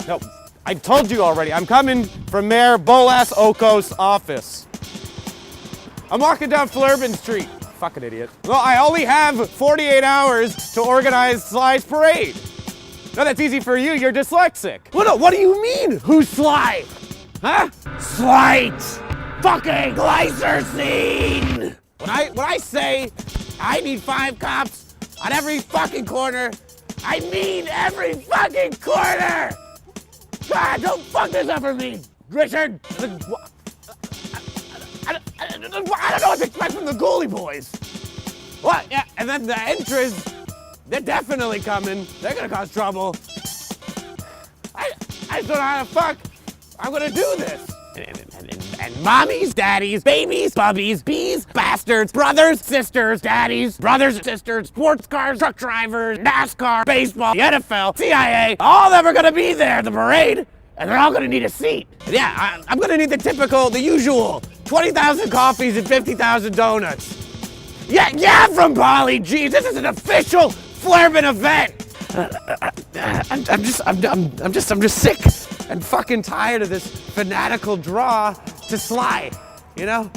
No, I told you already. I'm coming from Mayor Bolas Oko's office. I'm walking down Flurbin Street. Fucking idiot. Well, I only have 48 hours to organize Sly's parade. No, that's easy for you. You're dyslexic. Well, no, what do you mean? Who's Sly? Huh? Slight fucking glycerine. When I say I need 5 cops on every fucking corner, I mean every fucking corner. God, don't fuck this up for me, Richard. I don't know what to expect from the Ghoulie Boys. What? Yeah, and then the entries, they're definitely coming. They're gonna cause trouble. I just don't know how the fuck I'm gonna do this. And mommies, daddies, babies, bubbies, bees, bastards, brothers, sisters, daddies, brothers, sisters, sports cars, truck drivers, NASCAR, baseball, the NFL, CIA, all of them are gonna be there at the parade, and they're all gonna need a seat. And yeah, I'm gonna need the usual 20,000 coffees and 50,000 donuts. Yeah, from Polly. Geez, this is an official Flurbin event. I'm just sick and fucking tired of this fanatical draw to Sly, you know?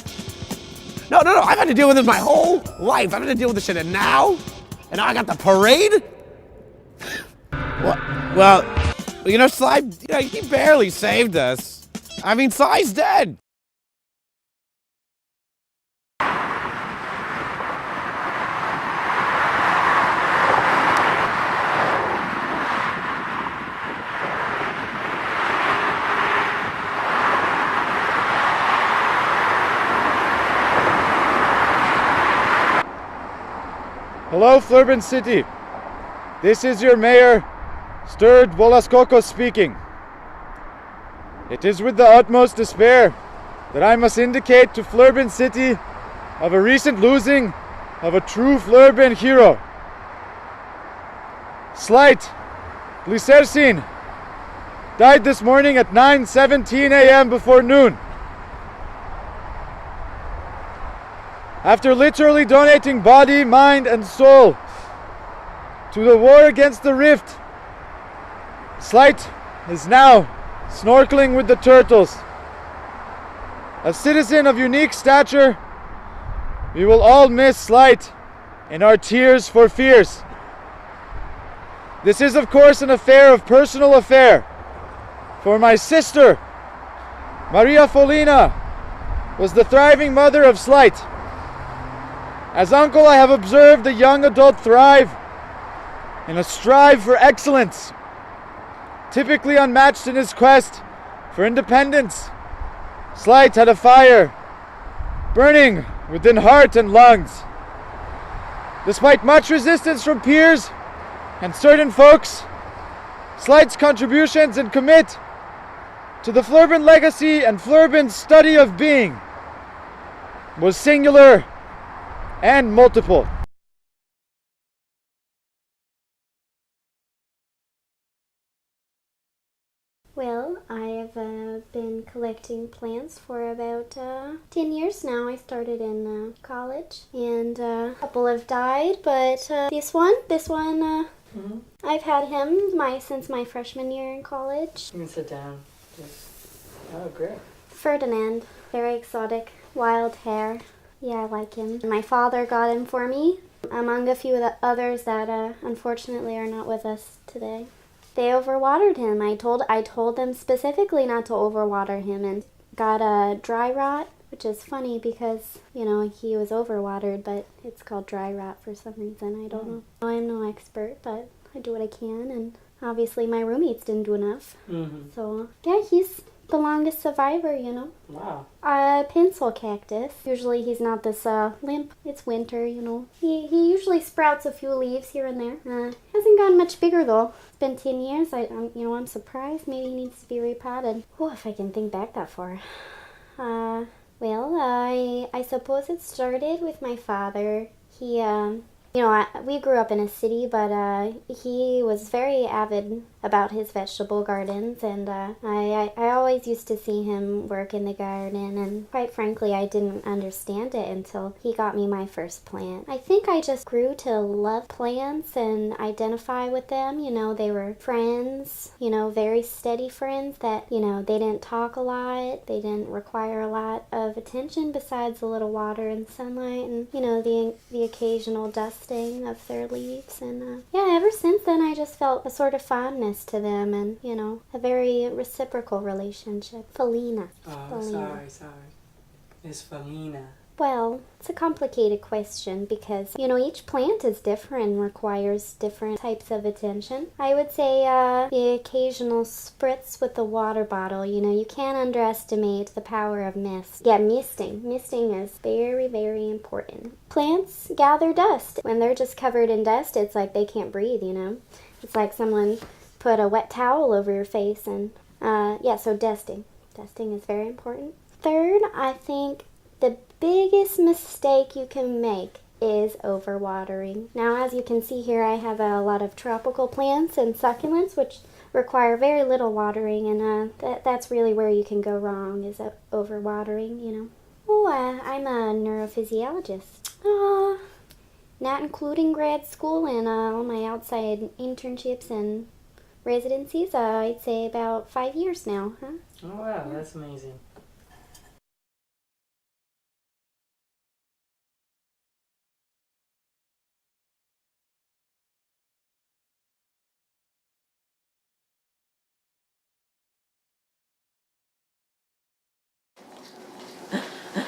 No, I've had to deal with this my whole life. I've had to deal with this shit, and now I got the parade? Well, you know, Sly, he barely saved us. I mean, Sly's dead. Hello, Flurbin City. This is your mayor, Sturd Volaskoko speaking. It is with the utmost despair that I must indicate to Flurbin City of a recent losing of a true Flurbin hero. Slight Glycerine died this morning at 9:17 a.m. before noon. After literally donating body, mind, and soul to the war against the rift, Slight is now snorkeling with the turtles. A citizen of unique stature, we will all miss Slight in our tears for fears. This is, of course, an affair of personal affair. For my sister, Maria Folina, was the thriving mother of Slight. As uncle, I have observed the young adult thrive in a strive for excellence, typically unmatched in his quest for independence. Slight had a fire burning within heart and lungs. Despite much resistance from peers and certain folks, Slight's contributions and commit to the Flurbin legacy and Flurbin's study of being was singular and multiple. Well, I've been collecting plants for about 10 years now. I started in college, and a couple have died, but this one, I've had him since my freshman year in college. You can sit down. Oh, great. Ferdinand, very exotic, wild hair. Yeah, I like him. My father got him for me, among a few of the others that unfortunately are not with us today. They overwatered him. I told them specifically not to overwater him, and got a dry rot, which is funny because, you know, he was overwatered, but it's called dry rot for some reason. I don't know. I'm no expert, but I do what I can, and obviously my roommates didn't do enough. Mm-hmm. So, yeah, he's the longest survivor, you know. Wow. Pencil cactus. Usually he's not this limp. It's winter, you know. He usually sprouts a few leaves here and there. Hasn't gotten much bigger though. It's been 10 years. I'm surprised. Maybe he needs to be repotted. Oh, if I can think back that far. Well, I suppose it started with my father. He we grew up in a city, but he was very avid about his vegetable gardens, and I always used to see him work in the garden, and quite frankly, I didn't understand it until he got me my first plant. I think I just grew to love plants and identify with them. You know, they were friends, you know, very steady friends that, you know, they didn't talk a lot, they didn't require a lot of attention besides a little water and sunlight, and, you know, the occasional dusting of their leaves. And yeah, ever since then I just felt a sort of fondness to them, and, you know, a very reciprocal relationship. Felina. Oh, sorry. It's Felina. Well, it's a complicated question because, you know, each plant is different and requires different types of attention. I would say the occasional spritz with the water bottle. You know, you can't underestimate the power of mist. Yeah, misting. Misting is very, very important. Plants gather dust. When they're just covered in dust, it's like they can't breathe, you know. It's like someone put a wet towel over your face, and yeah, so dusting. Dusting is very important. Third, I think the biggest mistake you can make is overwatering. Now, as you can see here, I have a lot of tropical plants and succulents which require very little watering, and that's really where you can go wrong, is overwatering, you know. Oh, I'm a neurophysiologist. Not including grad school and all my outside internships and residencies, I'd say about 5 years now, huh? Oh wow, that's amazing.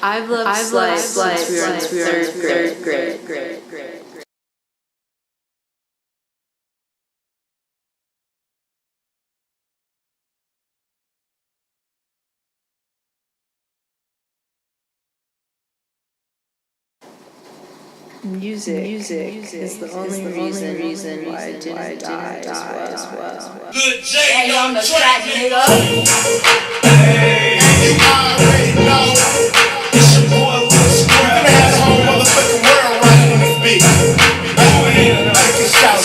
I've loved slice since we were in third grade. Music is the only reason why I didn't die as well. Good J on the track, nigga. Hey, you already know. It's your boy Lil Scrap. Gonna have the whole motherfucking world right on this beat. Make it shout.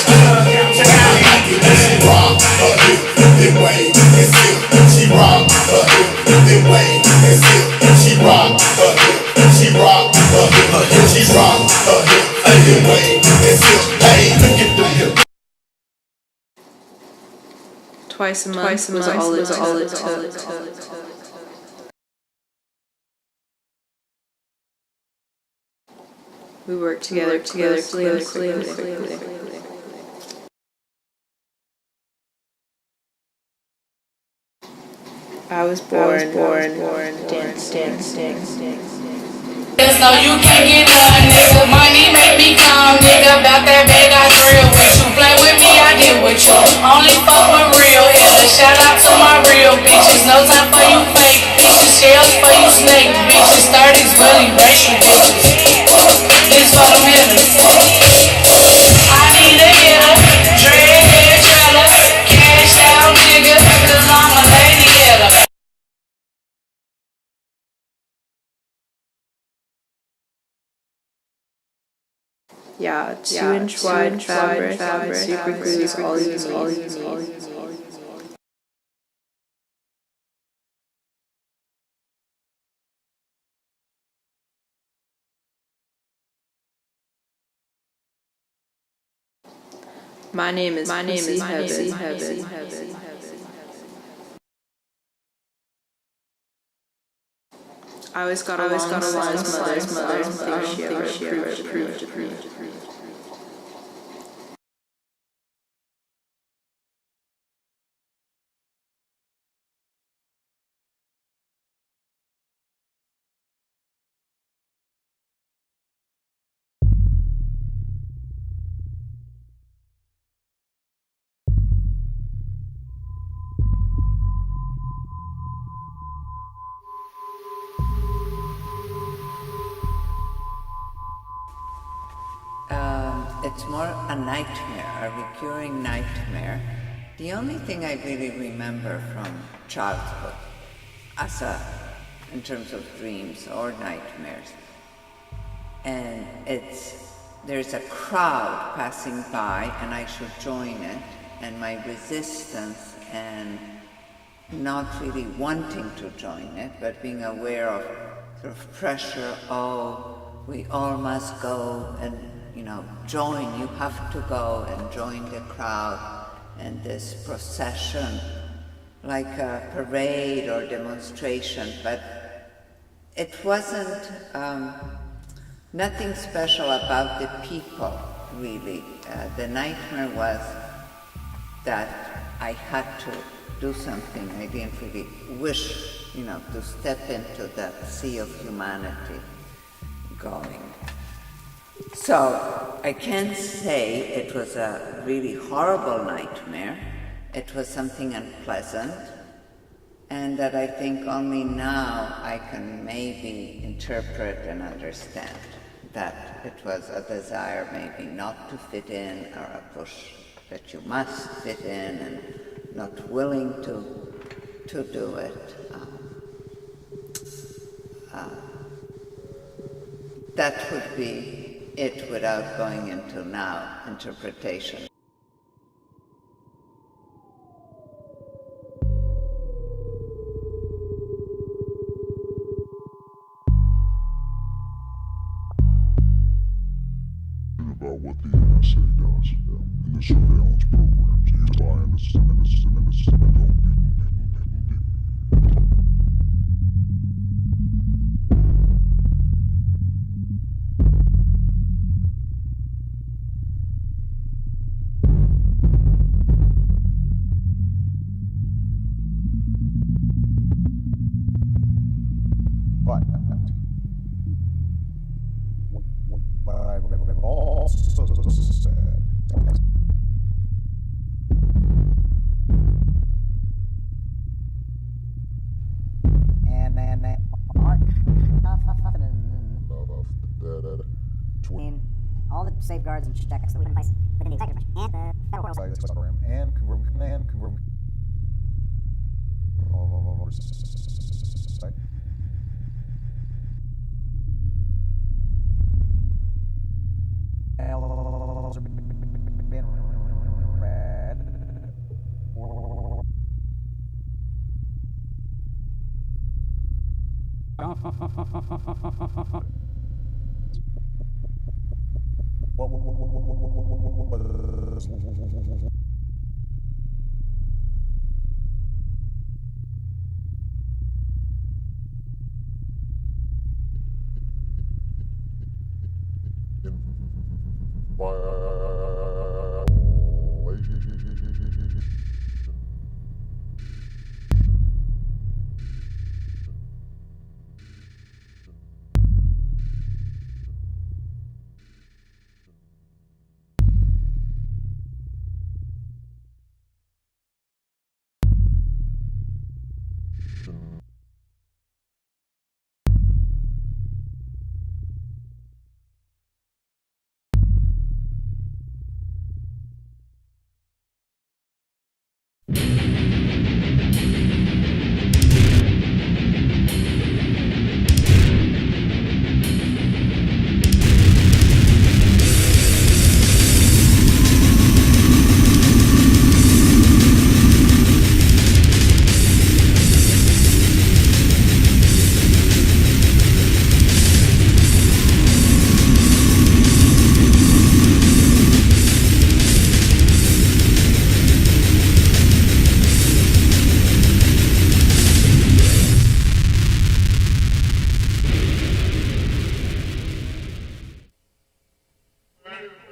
Check out like it. She rock her hip, then wave and silk. She rock her hip, then wave and silk. She rock her hip, she rock her hip, she rock her hip, then wave and silk. Hey, look at the hip. Twice a month was all it took. We worked together closely. I was born, dance. No, you can't get none, nigga. Money make me calm, nigga. About that bag, I drill with you. Play with me, I deal with you. Only fuck with real hitters. Shout out to my real bitches. No time for you fake bitches. Shells for you snake bitches. 30s really racial bitches. This for them hitters. I need a hitter. Dread hair trailer. Cash out, nigga. 'Cause I'm a lady hitter. Yeah, 2-inch wide fabric, super glue is all you need. My name is Heaven. I always got along with mother. I don't think she ever approved of me. It's more a nightmare, a recurring nightmare. The only thing I really remember from childhood, in terms of dreams or nightmares, and there's a crowd passing by and I should join it, and my resistance and not really wanting to join it, but being aware of sort of pressure, we all must go and, join, you have to go and join the crowd and this procession, like a parade or demonstration, but it wasn't nothing special about the people, really. The nightmare was that I had to do something. I didn't really wish, to step into that sea of humanity going. So I can't say it was a really horrible nightmare. It was something unpleasant, and that I think only now I can maybe interpret and understand that it was a desire maybe not to fit in, or a push that you must fit in and not willing to do it. That would be it without going into now interpretation. About what the NSA does in the surveillance programs. You buy and I've also said all the safeguards and checks that we have in place within the executive branch and the federal program and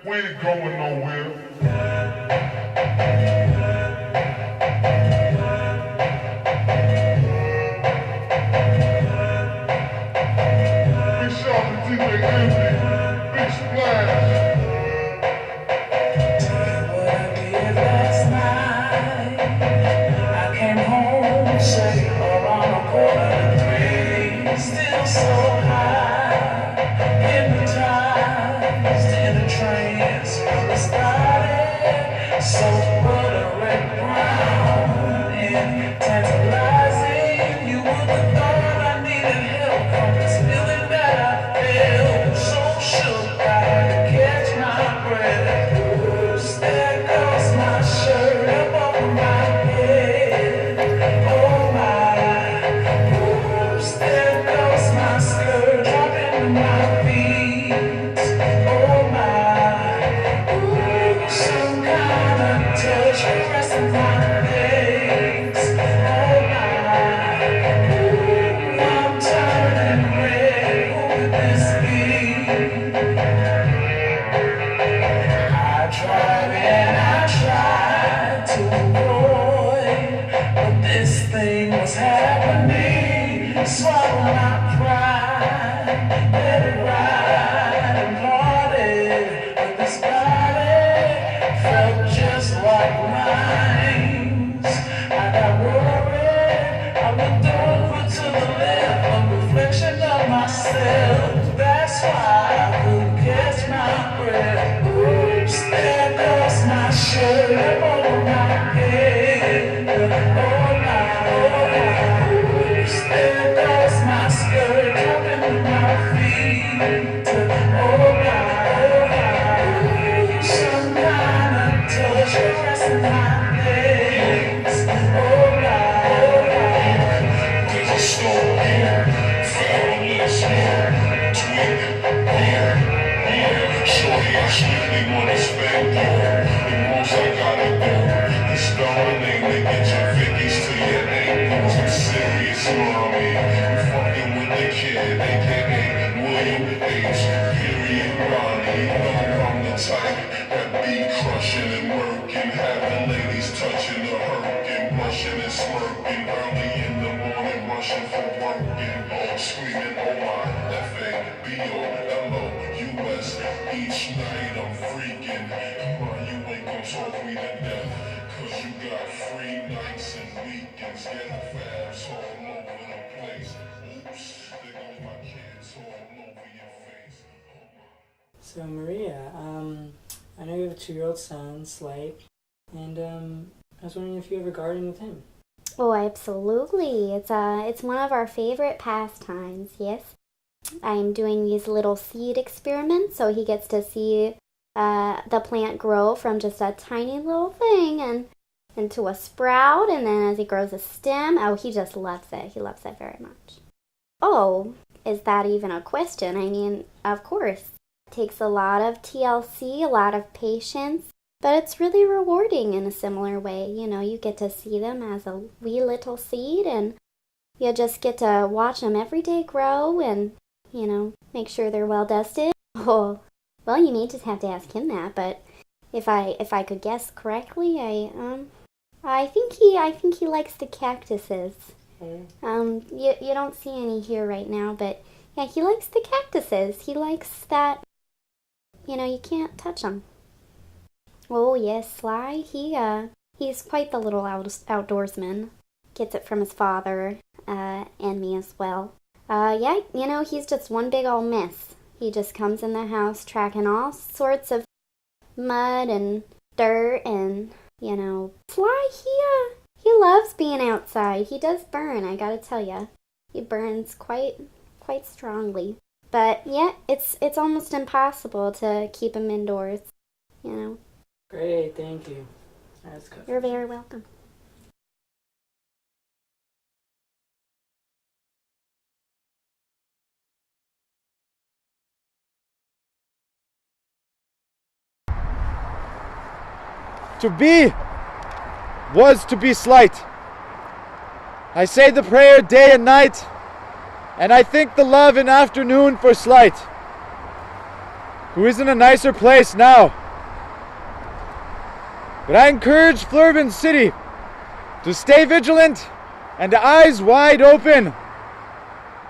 We ain't going nowhere. Big shout to DJ Envy, Big Splash. What I did last night, I came home safe around 2:45, still so high, hypnotized in a trance from the started, so buttery brown and tantalizing. You would have thought I needed help from this feeling that I felt, so shook I had to catch my breath. There goes my shirt. wanna spank you. The most I gotta do is spell my name to get your Vickies to your ankles. I'm serious, mommy. We fucking with the kid, aka William H. Period Ronnie. You know I'm the type that be crushing and working, having ladies touching the hurting, blushing and smirking early in the morning, rushing for working, screaming, oh my F-A-B-O-L-O-U-S. Each night I'm freaking. Come on, you ain't gon' talk me to death, cause you got free nights and weekends. Ghetto fabs all over the place. Oops, there goes my kids all over your face. So Maria, I know you have a 2-year-old son, Slight, and I was wondering if you ever garden with him. Oh, absolutely. It's one of our favorite pastimes, yes. I'm doing these little seed experiments, so he gets to see the plant grow from just a tiny little thing and into a sprout, and then as he grows a stem, oh, he just loves it. He loves it very much. Oh, is that even a question? I mean, of course. It takes a lot of TLC, a lot of patience, but it's really rewarding in a similar way. You know, you get to see them as a wee little seed, and you just get to watch them every day grow and, you know, make sure they're well dusted. Oh, well, you may just have to ask him that, but if I could guess correctly, I think he likes the cactuses. You don't see any here right now, but yeah, he likes the cactuses. He likes that, you know, you can't touch them. Oh yes, Sly, he's quite the little outdoorsman. Gets it from his father, and me as well. Yeah, you know, he's just one big old mess. He just comes in the house tracking all sorts of mud and dirt and, you know, Sly, he loves being outside. He does burn, I gotta tell ya. He burns quite strongly. But yeah, it's almost impossible to keep him indoors, you know. Great, thank you. That's good. You're very welcome. To be was to be Slight. I say the prayer day and night, and I think the love in afternoon for Slight, who is in a nicer place now. But I encourage Flurbin City to stay vigilant and eyes wide open.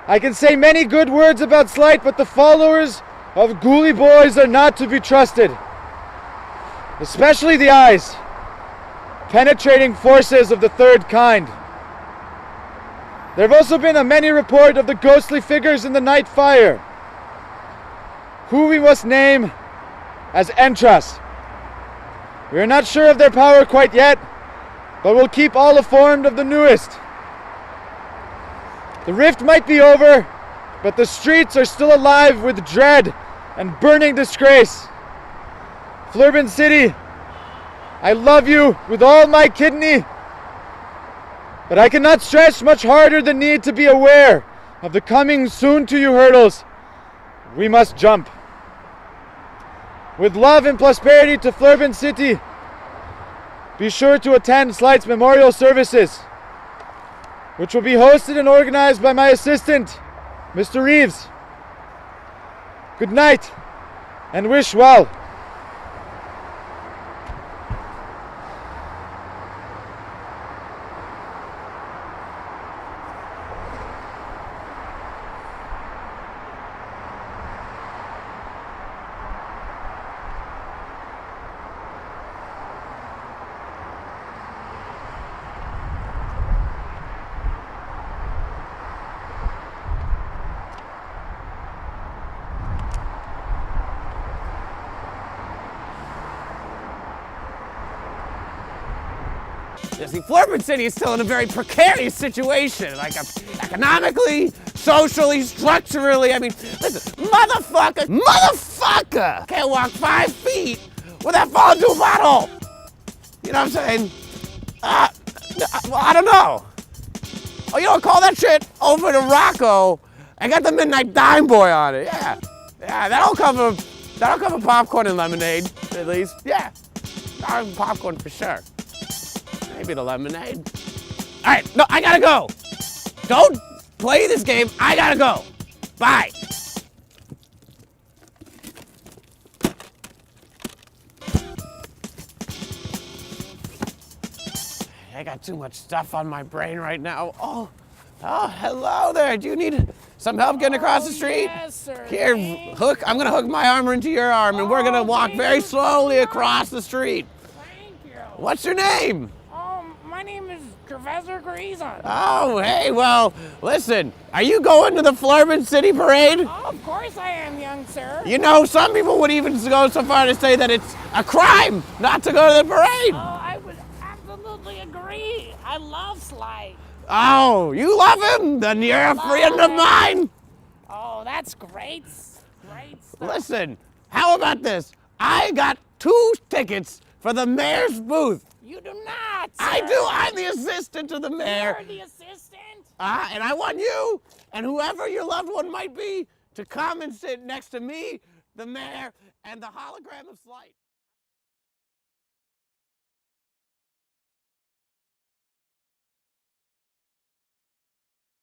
I can say many good words about Slight, but the followers of Ghoulie Boys are not to be trusted. Especially the eyes, penetrating forces of the third kind. There have also been a many report of the ghostly figures in the night fire, who we must name as Entras. We are not sure of their power quite yet, but we'll keep all informed of the newest. The rift might be over, but the streets are still alive with dread and burning disgrace. Flurbin City, I love you with all my kidney, but I cannot stress much harder the need to be aware of the coming soon to you hurdles. We must jump. With love and prosperity to Flurbin City, be sure to attend Slight's memorial services, which will be hosted and organized by my assistant, Mr. Reeves. Good night, and wish well. You see, Flurbin City is still in a very precarious situation, like economically, socially, structurally. I mean, listen, motherfucker can't walk 5 feet without falling into a bottle. You know what I'm saying? Well, I don't know. Oh, you know what? Call that shit over to Rocco and got the Midnight Dime Boy on it. Yeah, that'll cover That'll come with popcorn and lemonade, at least. Yeah. Popcorn for sure. Maybe the lemonade. All right, no, I gotta go. Don't play this game. I gotta go. Bye. I got too much stuff on my brain right now. Oh, hello there. Do you need some help getting across the street? Yes, sir. Here, hook. I'm gonna hook my arm into your arm, and we're gonna walk very slowly across the street. Thank you. What's your name? My name is Professor Greason. Oh, hey, well, listen, are you going to the Flurbin City Parade? Oh, of course I am, young sir. You know, some people would even go so far to say that it's a crime not to go to the parade. Oh, I would absolutely agree. I love Slight. Oh, you love him? Then you're a friend of mine. Oh, that's great. Great stuff. Listen, how about this? I got 2 tickets for the mayor's booth. You do not, sir. I do. I'm the assistant to the mayor. You're the assistant? And I want you and whoever your loved one might be to come and sit next to me, the mayor, and the hologram of Slight.